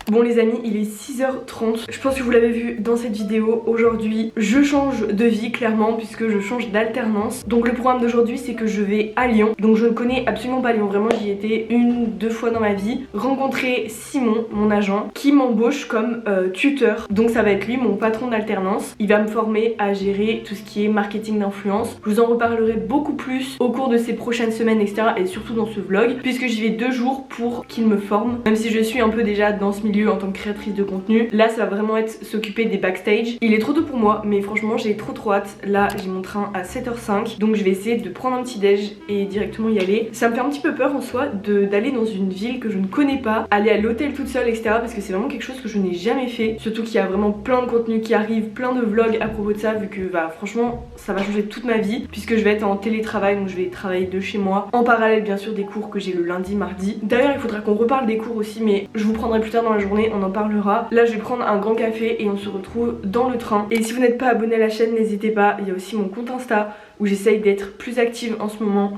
Bon les amis, il est 6h30. Je pense que vous l'avez vu dans cette vidéo. Aujourd'hui, je change de vie clairement puisque je change d'alternance. Donc le programme d'aujourd'hui, c'est que je vais à Lyon. Donc je ne connais absolument pas Lyon. Vraiment, j'y étais deux fois dans ma vie. Rencontrer Simon, mon agent, qui m'embauche comme tuteur. Donc ça va être lui, mon patron d'alternance. Il va me former à gérer tout ce qui est marketing d'influence. Je vous en reparlerai beaucoup plus au cours de ces prochaines semaines, etc. Et surtout dans ce vlog, puisque j'y vais 2 jours pour qu'il me forme. Même si je suis un peu déjà dans ce milieu en tant que créatrice de contenu, là ça va vraiment être s'occuper des backstage. Il est trop tôt pour moi, mais franchement j'ai trop hâte. Là j'ai mon train à 7h05, donc je vais essayer de prendre un petit déj et directement y aller. Ça me fait un petit peu peur en soi d'aller dans une ville que je ne connais pas, aller à l'hôtel toute seule, etc. Parce que c'est vraiment quelque chose que je n'ai jamais fait. Surtout qu'il y a vraiment plein de contenus qui arrivent, plein de vlogs à propos de ça, vu que bah franchement ça va changer toute ma vie, puisque je vais être en télétravail, donc je vais travailler de chez moi, en parallèle bien sûr des cours que j'ai le lundi, mardi. D'ailleurs il faudra qu'on reparle des cours aussi, mais je vous prendrai plus tard dans la journée, on en parlera. Là je vais prendre un grand café et on se retrouve dans le train. Et si vous n'êtes pas abonné à la chaîne, n'hésitez pas, il y a aussi mon compte Insta où j'essaye d'être plus active en ce moment.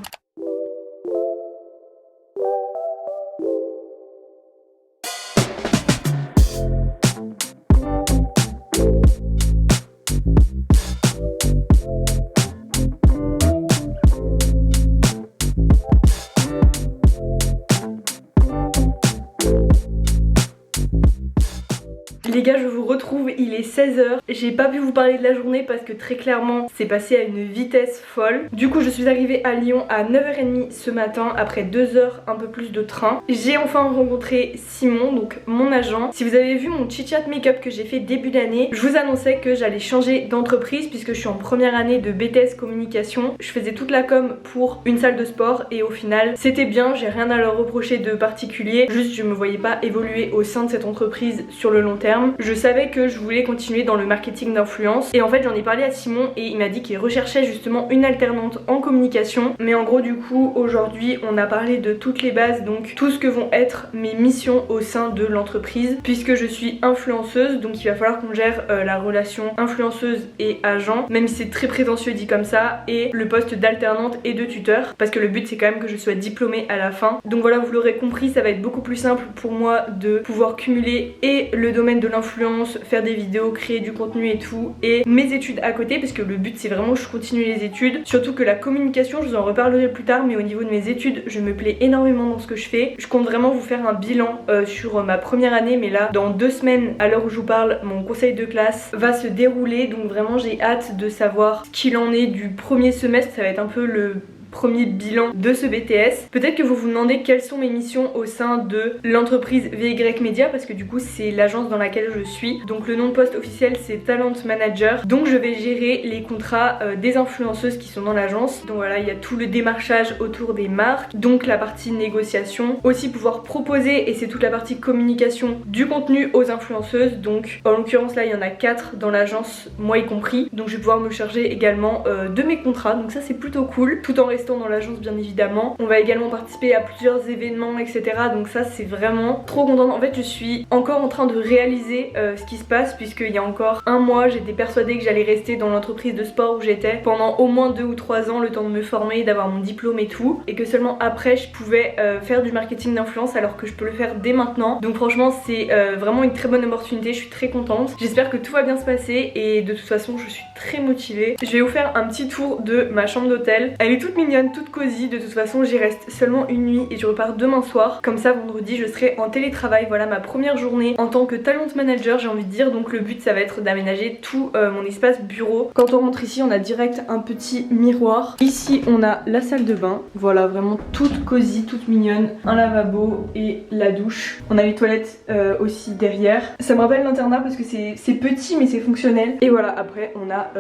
Les gars, je vous retrouve, il est 16h. J'ai pas pu vous parler de la journée parce que très clairement c'est passé à une vitesse folle. Du coup je suis arrivée à Lyon à 9h30 ce matin après 2 heures un peu plus de train. J'ai enfin rencontré Simon, donc mon agent. Si vous avez vu mon chit-chat make-up que j'ai fait début d'année, je vous annonçais que j'allais changer d'entreprise puisque je suis en première année de BTS communication. Je faisais toute la com pour une salle de sport et au final c'était bien, j'ai rien à leur reprocher de particulier. Juste je me voyais pas évoluer au sein de cette entreprise sur le long terme. Je savais que je voulais continuer dans le marketing d'influence et en fait j'en ai parlé à Simon et il m'a dit qu'il recherchait justement une alternante en communication. Mais en gros du coup aujourd'hui on a parlé de toutes les bases, donc tout ce que vont être mes missions au sein de l'entreprise, puisque je suis influenceuse, donc il va falloir qu'on gère la relation influenceuse et agent, même si c'est très prétentieux dit comme ça, et le poste d'alternante et de tuteur, parce que le but c'est quand même que je sois diplômée à la fin. Donc voilà, vous l'aurez compris, ça va être beaucoup plus simple pour moi de pouvoir cumuler et le domaine de l'influence, faire des vidéos, créer du contenu et tout, et mes études à côté, parce que le but c'est vraiment que je continue les études. Surtout que la communication, je vous en reparlerai plus tard, mais au niveau de mes études je me plais énormément dans ce que je fais. Je compte vraiment vous faire un bilan sur ma première année, mais là dans 2 semaines à l'heure où je vous parle, mon conseil de classe va se dérouler, donc vraiment j'ai hâte de savoir ce qu'il en est du premier semestre. Ça va être un peu le premier bilan de ce BTS. Peut-être que vous vous demandez quelles sont mes missions au sein de l'entreprise VY Media, parce que du coup c'est l'agence dans laquelle je suis. Donc le nom de poste officiel c'est Talent Manager. Donc je vais gérer les contrats des influenceuses qui sont dans l'agence. Donc voilà, il y a tout le démarchage autour des marques, donc la partie négociation, aussi pouvoir proposer, et c'est toute la partie communication du contenu aux influenceuses. Donc en l'occurrence là il y en a 4 dans l'agence, moi y compris. Donc je vais pouvoir me charger également de mes contrats, donc ça c'est plutôt cool, tout en restant dans l'agence bien évidemment. On va également participer à plusieurs événements, etc. Donc ça c'est vraiment trop contente. En fait je suis encore en train de réaliser ce qui se passe, puisqu'il y a encore un mois j'étais persuadée que j'allais rester dans l'entreprise de sport où j'étais pendant au moins 2 ou 3 ans, le temps de me former, d'avoir mon diplôme et tout, et que seulement après je pouvais faire du marketing d'influence, alors que je peux le faire dès maintenant. Donc franchement c'est vraiment une très bonne opportunité, je suis très contente. J'espère que tout va bien se passer et de toute façon je suis très motivée. Je vais vous faire un petit tour de ma chambre d'hôtel. Elle est toute mignonne, toute cosy. De toute façon j'y reste seulement une nuit et je repars demain soir. Comme ça vendredi je serai en télétravail. Voilà ma première journée en tant que talent manager, j'ai envie de dire. Donc le but ça va être d'aménager tout mon espace bureau. Quand on rentre ici on a direct un petit miroir. Ici on a la salle de bain. Voilà, vraiment toute cosy, toute mignonne. Un lavabo et la douche. On a les toilettes aussi derrière. Ça me rappelle l'internat parce que c'est petit mais c'est fonctionnel. Et voilà, après on a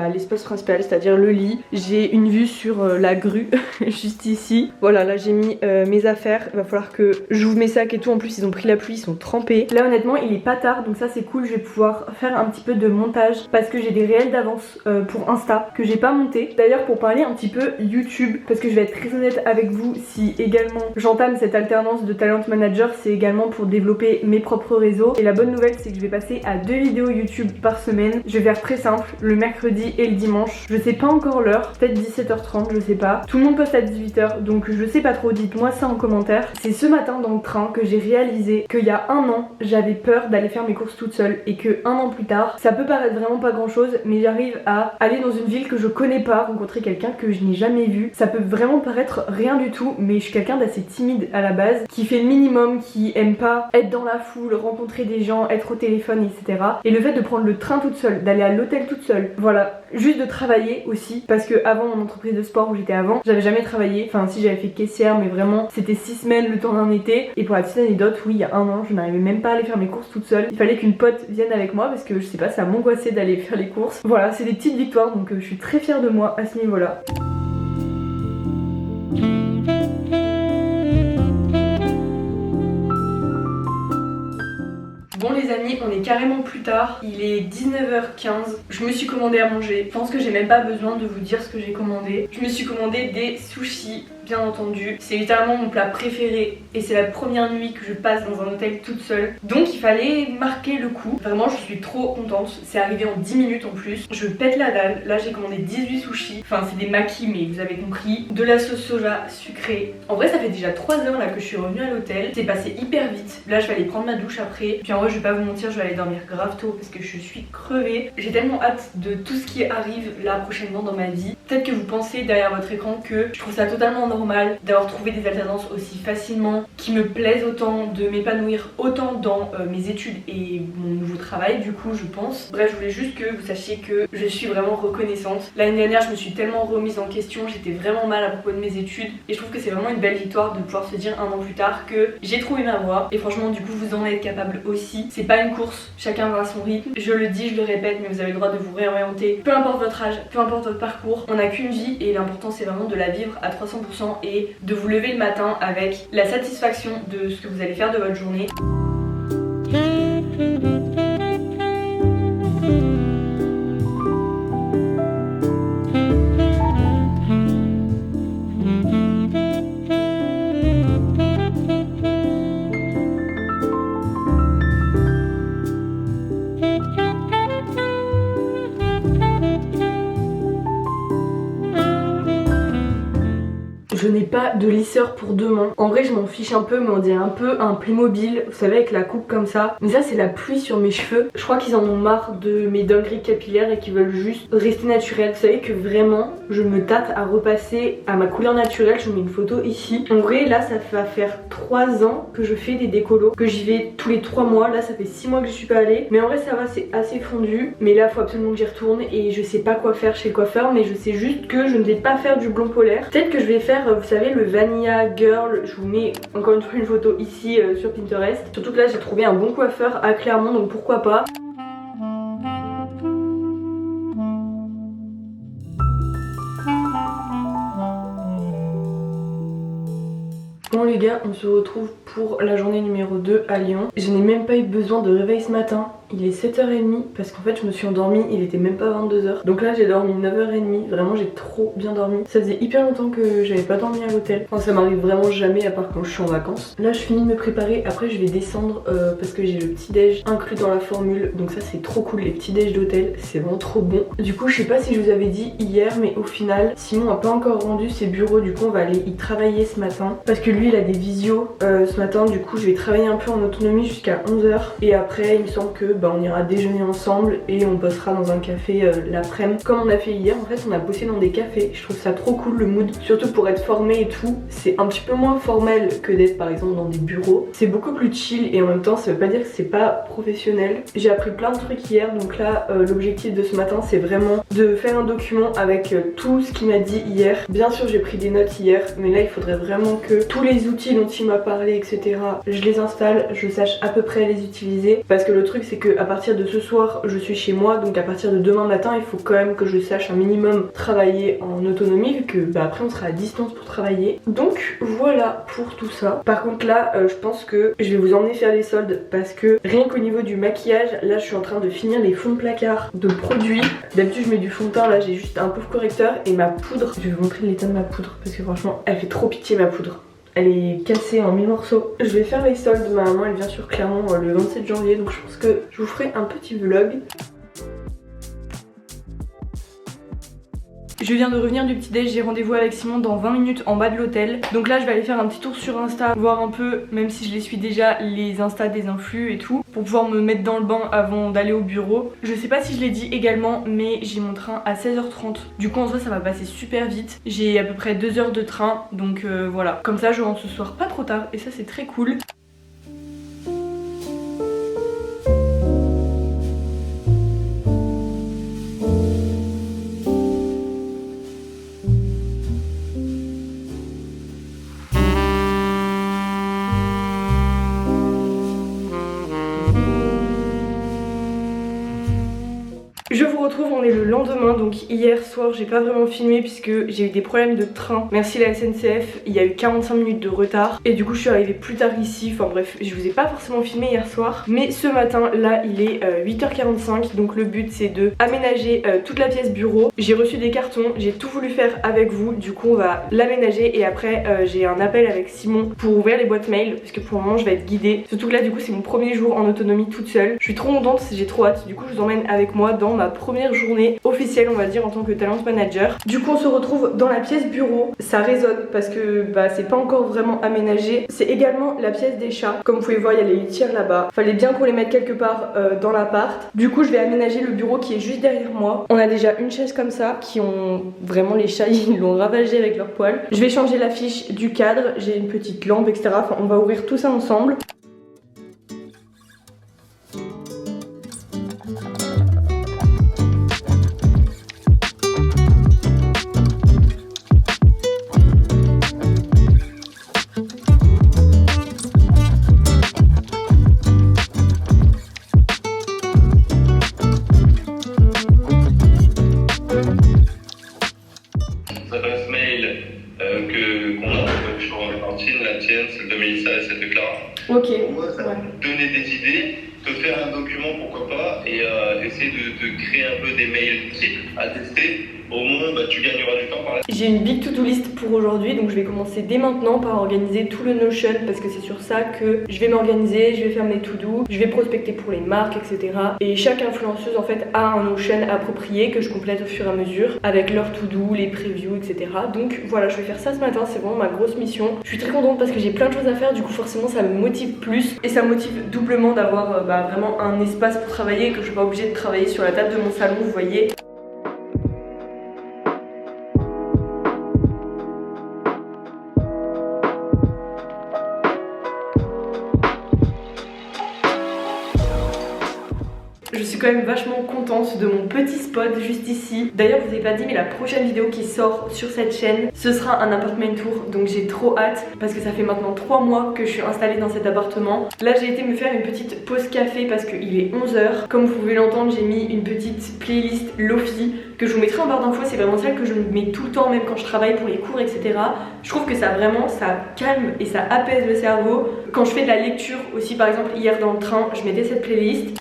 l'espace principal, c'est-à-dire le lit. J'ai une vue sur la grue juste ici. Voilà, là j'ai mis mes affaires. Il va falloir que j'ouvre mes sacs et tout. En plus ils ont pris la pluie, ils sont trempés. Là honnêtement il est pas tard, donc ça c'est cool. Je vais pouvoir faire un petit peu de montage parce que j'ai des réels d'avance pour Insta que j'ai pas monté. D'ailleurs pour parler un petit peu YouTube, parce que je vais être très honnête avec vous, si également j'entame cette alternance de talent manager, c'est également pour développer mes propres réseaux. Et la bonne nouvelle c'est que je vais passer à 2 vidéos YouTube par semaine. Je vais faire très simple, le mercredi et le dimanche. Je sais pas encore l'heure, peut-être 17h30, je sais pas. là. Tout le monde poste à 18h, donc je sais pas trop, dites-moi ça en commentaire. C'est ce matin dans le train que j'ai réalisé qu'il y a un an, j'avais peur d'aller faire mes courses toute seule et que un an plus tard, ça peut paraître vraiment pas grand chose, mais j'arrive à aller dans une ville que je connais pas, rencontrer quelqu'un que je n'ai jamais vu. Ça peut vraiment paraître rien du tout, mais je suis quelqu'un d'assez timide à la base, qui fait le minimum, qui aime pas être dans la foule, rencontrer des gens, être au téléphone, etc. Et le fait de prendre le train toute seule, d'aller à l'hôtel toute seule, voilà, juste de travailler aussi, parce que avant mon entreprise de sport où j'étais avant, j'avais jamais travaillé, enfin si j'avais fait caissière, mais vraiment c'était 6 semaines le temps d'un été. Et pour la petite anecdote, oui, il y a un an, je n'arrivais même pas à aller faire mes courses toute seule. Il fallait qu'une pote vienne avec moi parce que je sais pas, ça m'angoissait d'aller faire les courses. Voilà, c'est des petites victoires, donc je suis très fière de moi à ce niveau-là. Bon les amis, on est carrément plus tard, il est 19h15, je me suis commandé à manger, je pense que j'ai même pas besoin de vous dire ce que j'ai commandé. Je me suis commandé des sushis, bien entendu, c'est littéralement mon plat préféré et c'est la première nuit que je passe dans un hôtel toute seule, donc il fallait marquer le coup. Vraiment je suis trop contente, c'est arrivé en 10 minutes en plus, je pète la dalle. Là j'ai commandé 18 sushis, enfin c'est des makis mais vous avez compris, de la sauce soja sucrée. En vrai ça fait déjà 3 heures là que je suis revenue à l'hôtel, c'est passé hyper vite. Là je vais aller prendre ma douche après, puis en vrai je vais pas vous mentir, je vais aller dormir grave tôt parce que je suis crevée. J'ai tellement hâte de tout ce qui arrive là prochainement dans ma vie. Peut-être que vous pensez derrière votre écran que je trouve ça totalement normal d'avoir trouvé des alternances aussi facilement, qui me plaisent autant, de m'épanouir autant dans mes études et mon nouveau travail du coup je pense. Bref, je voulais juste que vous sachiez que je suis vraiment reconnaissante. L'année dernière je me suis tellement remise en question, j'étais vraiment mal à propos de mes études et je trouve que c'est vraiment une belle victoire de pouvoir se dire un an plus tard que j'ai trouvé ma voie. Et franchement du coup vous en êtes capable aussi. C'est pas une course, chacun va à son rythme. Je le dis, je le répète, mais vous avez le droit de vous réorienter. Peu importe votre âge, peu importe votre parcours, on n'a qu'une vie et l'important c'est vraiment de la vivre à 300% et de vous lever le matin avec la satisfaction de ce que vous allez faire de votre journée. Je n'ai pas de lisseur pour demain. En vrai je m'en fiche un peu, mais on dirait un peu un Playmobil, vous savez, avec la coupe comme ça. Mais ça c'est la pluie sur mes cheveux. Je crois qu'ils en ont marre de mes dingueries capillaires et qu'ils veulent juste rester naturels. Vous savez que vraiment je me tâte à repasser à ma couleur naturelle. Je vous mets une photo ici. En vrai là ça va faire 3 ans que je fais des décolos, que j'y vais tous les 3 mois. Là ça fait 6 mois que je suis pas allée, mais en vrai ça va, c'est assez fondu. Mais là faut absolument que j'y retourne et je sais pas quoi faire chez le coiffeur, mais je sais juste que je ne vais pas faire du blond polaire. Peut-être que je vais faire, vous savez, le Vanilla Girl. Je vous mets encore une fois une photo ici sur Pinterest. Surtout que là j'ai trouvé un bon coiffeur à Clermont, donc pourquoi pas. Bon les gars, on se retrouve pour la journée numéro 2 à Lyon. Je n'ai même pas eu besoin de réveil ce matin. Il est 7h30 parce qu'en fait je me suis endormie, il était même pas 22h. Donc là j'ai dormi 9h30, vraiment j'ai trop bien dormi. Ça faisait hyper longtemps que j'avais pas dormi à l'hôtel. Enfin ça m'arrive vraiment jamais à part quand je suis en vacances. Là je finis de me préparer, après je vais descendre parce que j'ai le petit déj inclus dans la formule. Donc ça c'est trop cool, les petits déj d'hôtel, c'est vraiment trop bon. Du coup je sais pas si je vous avais dit hier, mais au final Simon a pas encore rendu ses bureaux. Du coup on va aller y travailler ce matin parce que lui il a des visios ce matin. Du coup je vais travailler un peu en autonomie jusqu'à 11h. Et après il me semble que on ira déjeuner ensemble et on bossera dans un café l'après-midi comme on a fait hier. En fait on a bossé dans des cafés, je trouve ça trop cool le mood, surtout pour être formé et tout. C'est un petit peu moins formel que d'être par exemple dans des bureaux, c'est beaucoup plus chill et en même temps ça veut pas dire que c'est pas professionnel. J'ai appris plein de trucs hier, donc là l'objectif de ce matin c'est vraiment de faire un document avec tout ce qu'il m'a dit hier. Bien sûr j'ai pris des notes hier, mais là il faudrait vraiment que tous les outils dont il m'a parlé etc, je les installe, je sache à peu près les utiliser, parce que le truc c'est que à partir de ce soir je suis chez moi, donc à partir de demain matin il faut quand même que je sache un minimum travailler en autonomie, vu que après on sera à distance pour travailler. Donc voilà pour tout ça. Par contre là je pense que je vais vous emmener faire les soldes, parce que rien qu'au niveau du maquillage, là je suis en train de finir les fonds de placard de produits. D'habitude je mets du fond de teint, là j'ai juste un pouf correcteur et ma poudre. Je vais vous montrer l'état de ma poudre parce que franchement elle fait trop pitié ma poudre. Elle est cassée en 1000 morceaux. Je vais faire les soldes, ma maman elle vient sur Clermont le 27 janvier, donc je pense que je vous ferai un petit vlog. Je viens de revenir du petit déj, j'ai rendez-vous avec Simon dans 20 minutes en bas de l'hôtel. Donc là je vais aller faire un petit tour sur Insta, voir un peu, même si je les suis déjà, les Insta des influx et tout, pour pouvoir me mettre dans le bain avant d'aller au bureau. Je sais pas si je l'ai dit également, mais j'ai mon train à 16h30. Du coup en soi ça va passer super vite. J'ai à peu près 2 heures de train, donc voilà. Comme ça je rentre ce soir pas trop tard et ça c'est très cool. Je vous retrouve, on est le lendemain, donc hier soir j'ai pas vraiment filmé puisque j'ai eu des problèmes de train. Merci la SNCF, il y a eu 45 minutes de retard et du coup je suis arrivée plus tard ici. Enfin bref, je vous ai pas forcément filmé hier soir. Mais ce matin, là il est 8h45, donc le but c'est de aménager toute la pièce bureau. J'ai reçu des cartons, j'ai tout voulu faire avec vous, du coup on va l'aménager et après j'ai un appel avec Simon pour ouvrir les boîtes mail parce que pour le moment je vais être guidée. Surtout que là du coup c'est mon premier jour en autonomie toute seule. Je suis trop contente, j'ai trop hâte, du coup je vous emmène avec moi dans ma première journée officielle on va dire en tant que talent manager. Du coup on se retrouve dans la pièce bureau, ça résonne parce que c'est pas encore vraiment aménagé. C'est également la pièce des chats, comme vous pouvez voir il y a les litières là-bas, fallait bien qu'on les mette quelque part dans l'appart. Du coup je vais aménager le bureau qui est juste derrière moi. On a déjà une chaise comme ça qui ont vraiment, les chats ils l'ont ravagé avec leurs poils. Je vais changer l'affiche du cadre, j'ai une petite lampe etc. Enfin on va ouvrir tout ça ensemble. L'adresse mail qu'on a sur Valentine, la tienne, celle de Mélissa et celle de Clara. Ok. Moi, ça va te donner des idées, te faire un document pourquoi pas et essayer de créer un peu des mails types à tester. Au moins tu gagneras du temps par là. J'ai une big to-do list pour aujourd'hui, donc je vais commencer dès maintenant par organiser tout le Notion parce que c'est sur ça que je vais m'organiser, je vais faire mes to-do, je vais prospecter pour les marques etc. Et chaque influenceuse en fait a un Notion approprié que je complète au fur et à mesure avec leurs to-do, les previews etc. Donc voilà, je vais faire ça ce matin, c'est vraiment ma grosse mission. Je suis très contente parce que j'ai plein de choses à faire, du coup forcément ça me motive plus et ça me motive doublement d'avoir vraiment un espace pour travailler et que je suis pas obligée de travailler sur la table de mon salon, vous voyez. Je suis quand même vachement contente de mon petit spot juste ici. D'ailleurs je vous ai pas dit mais la prochaine vidéo qui sort sur cette chaîne ce sera un appartement tour, donc j'ai trop hâte parce que ça fait maintenant 3 mois que je suis installée dans cet appartement. Là j'ai été me faire une petite pause café parce qu'il est 11h. Comme vous pouvez l'entendre j'ai mis une petite playlist Lofi que je vous mettrai en barre d'infos, c'est vraiment celle que je mets tout le temps même quand je travaille pour les cours etc. Je trouve que ça vraiment ça calme et ça apaise le cerveau. Quand je fais de la lecture aussi par exemple hier dans le train je mettais cette playlist.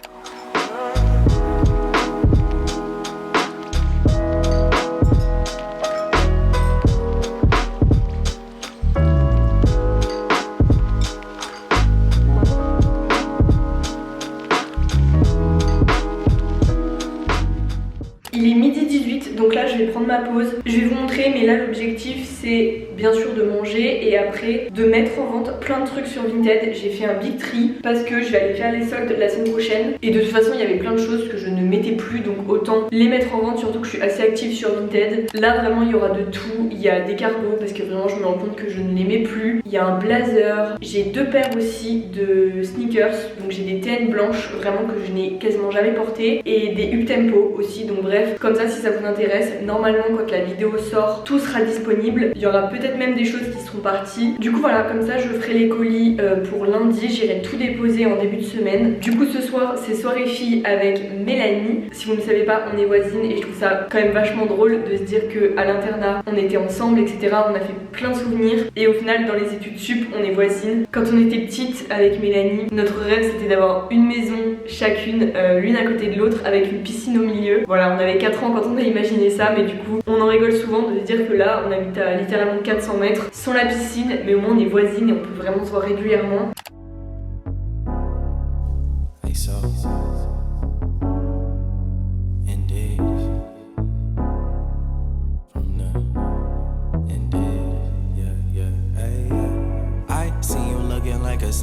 Il est midi 18, donc là je vais prendre ma pause. Je vais vous montrer, mais là l'objectif c'est bien sûr de manger et après de mettre en vente plein de trucs sur Vinted. J'ai fait un big tri parce que je vais aller faire les soldes la semaine prochaine et de toute façon il y avait plein de choses que je ne mettais plus, donc autant les mettre en vente, surtout que je suis assez active sur Vinted. Là vraiment il y aura de tout, il y a des cargos parce que vraiment je me rends compte que je ne les mets plus. Il y a un blazer, j'ai 2 paires aussi de sneakers, donc j'ai des TN blanches vraiment que je n'ai quasiment jamais portées et des up tempo aussi, donc bref. Comme ça si ça vous intéresse, normalement quand la vidéo sort tout sera disponible. Il y aura peut-être même des choses qui seront parties. Du coup voilà, comme ça je ferai les colis pour lundi. J'irai tout déposer en début de semaine. Du coup ce soir c'est soirée filles avec Mélanie. Si vous ne savez pas, on est voisines et je trouve ça quand même vachement drôle de se dire qu'à l'internat on était ensemble etc. On a fait plein de souvenirs et au final dans les études sup on est voisines. Quand on était petites avec Mélanie, notre rêve c'était d'avoir une maison chacune, l'une à côté de l'autre avec une piscine au milieu. Voilà, on avait 4 ans quand on a imaginé ça, mais du coup on en rigole souvent de se dire que là on habite à littéralement 400 mètres sans la piscine, mais au moins on est voisines et on peut vraiment se voir régulièrement.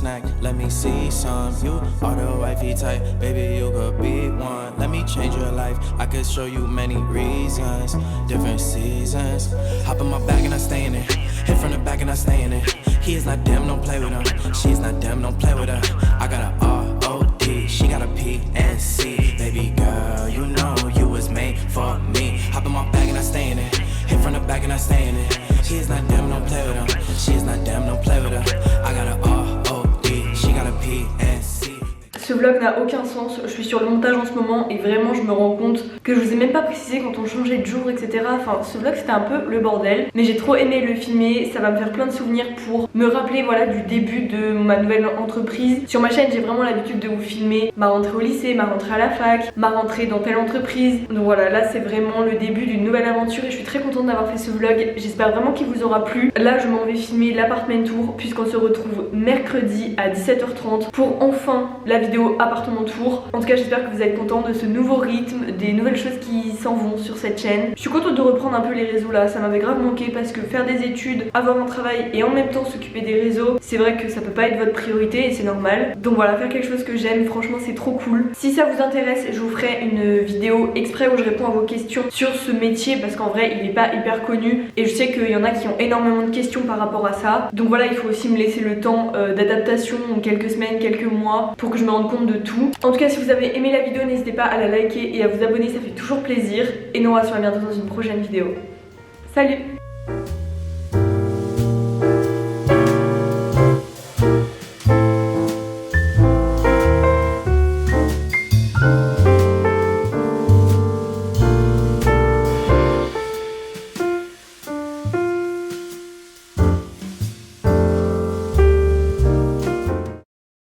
snack, let me see some. You are the wifey type, baby, you could be one. Let me change your life, I could show you many reasons, different seasons. Hop in my bag and I stay in it, hit from the back and I stay in it. He is not them, don't play with him. She is not them, don't play with her. I got a R-O-D, she got a P-N-C. Baby girl, you know you was made for me. Hop in my bag and I stay in it, hit from the back and I stay in it. She is not them, don't play with him. She is not them, don't play with her. I got a R-O-D, she got a P-N-C. Ce vlog n'a aucun sens, je suis sur le montage en ce moment et vraiment je me rends compte que je vous ai même pas précisé quand on changeait de jour, etc. Enfin, ce vlog c'était un peu le bordel, mais j'ai trop aimé le filmer, ça va me faire plein de souvenirs pour me rappeler voilà du début de ma nouvelle entreprise. Sur ma chaîne j'ai vraiment l'habitude de vous filmer ma rentrée au lycée, ma rentrée à la fac, ma rentrée dans telle entreprise. Donc voilà, là c'est vraiment le début d'une nouvelle aventure et je suis très contente d'avoir fait ce vlog, j'espère vraiment qu'il vous aura plu. Là je m'en vais filmer l'appartement tour puisqu'on se retrouve mercredi à 17h30 pour enfin la vidéo appartement tour. En tout cas j'espère que vous êtes contents de ce nouveau rythme, des nouvelles choses qui s'en vont sur cette chaîne. Je suis contente de reprendre un peu les réseaux là, ça m'avait grave manqué parce que faire des études, avoir un travail et en même temps s'occuper des réseaux, c'est vrai que ça peut pas être votre priorité et c'est normal. Donc voilà, faire quelque chose que j'aime, franchement c'est trop cool. Si ça vous intéresse, je vous ferai une vidéo exprès où je réponds à vos questions sur ce métier parce qu'en vrai il est pas hyper connu et je sais qu'il y en a qui ont énormément de questions par rapport à ça. Donc voilà, il faut aussi me laisser le temps d'adaptation, quelques semaines, quelques mois pour que je me rende compte de tout. En tout cas si vous avez aimé la vidéo n'hésitez pas à la liker et à vous abonner, ça fait toujours plaisir et nous on va se voir bientôt dans une prochaine vidéo. Salut!